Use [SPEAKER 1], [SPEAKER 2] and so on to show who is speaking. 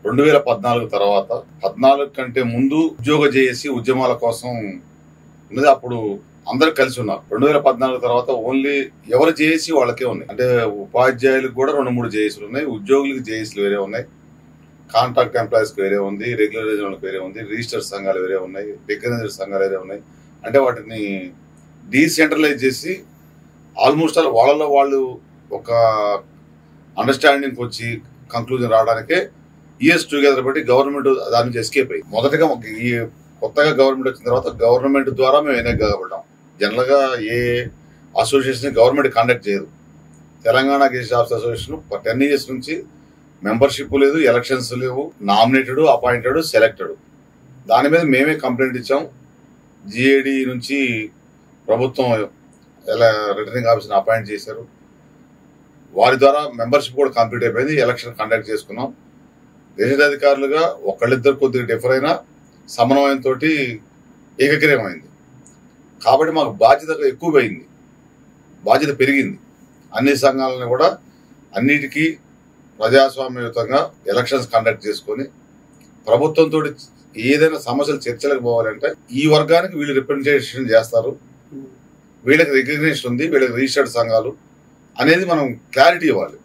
[SPEAKER 1] 2014 తర్వాత 14 కంటే ముందు ఉద్యోగ జేఏసీ ఉద్యమాల కోసం ఉన్నది. అప్పుడు అందరు కలిసి ఉన్నారు. 2014 తర్వాత ఓన్లీ ఎవరు జేఏసీ వాళ్ళకే ఉన్నాయి. అంటే ఉపాధ్యాయులకు కూడా 2-3 జేఏసీలు ఉన్నాయి, ఉద్యోగులకు జేఏసీలు వేరే ఉన్నాయి, కాంట్రాక్ట్ ఎంప్లాయీస్ వేరే ఉంది, రెగ్యులరైజ్ వాళ్ళకి వేరే ఉంది, రిజిస్టర్ సంఘాలు వేరే ఉన్నాయి, రికగ్నైజ్డ్ సంఘాలు వేరే ఉన్నాయి. అంటే వాటిని డీసెంట్రలైజ్ చేసి ఆల్మోస్ట్ ఆల్ వాళ్ళలో వాళ్ళు ఒక అండర్స్టాండింగ్ వచ్చి కంక్లూజన్ రావడానికే ఇయర్స్ టుగెదర్ బట్టి గవర్నమెంట్ దాని నుంచి ఎస్కేప్ అయ్యి మొదటగా ఈ కొత్తగా గవర్నమెంట్ వచ్చిన తర్వాత గవర్నమెంట్ ద్వారా మేము ఎన్నిక కాబడ్డాం. జనరల్ గా ఏ అసోసియేషన్ గవర్నమెంట్ కండక్ట్ చేయదు. Telangana guest jobs association 10 years నుంచి మెంబర్షిప్ లేదు, ఎలక్షన్స్ లేవు, నామినేటెడ్, అపాయింటెడ్, సెలెక్టెడ్. దాని మీద మేమే కంప్లైంట్ ఇచ్చాం. జిఏడి నుంచి ప్రభుత్వం రిటర్నింగ్ ఆఫీసర్ని అపాయింట్ చేశారు. వారి ద్వారా మెంబర్షిప్ కూడా కంప్లీట్ అయిపోయింది. ఎలక్షన్ కండక్ట్ చేసుకున్నాం. దేశాధికారులుగా ఒకళ్ళిద్దరు కొద్దిగా డిఫర్ అయినా సమన్వయంతో ఏకగ్రీవమైంది. కాబట్టి మాకు బాధ్యత ఎక్కువ పోయింది, బాధ్యత పెరిగింది. అన్ని సంఘాలను కూడా అన్నిటికీ ప్రజాస్వామ్యయుతంగా ఎలక్షన్స్ కండక్ట్ చేసుకొని ప్రభుత్వంతో ఏదైనా సమస్యలు చర్చలకు పోవాలంటే ఈ వర్గానికి వీళ్ళు రిప్రజెంటేషన్ చేస్తారు, వీళ్ళకి రికగ్నిషన్ ఉంది, వీళ్ళకి రిజిస్టర్డ్ సంఘాలు అనేది మనం క్లారిటీ ఇవ్వాలి.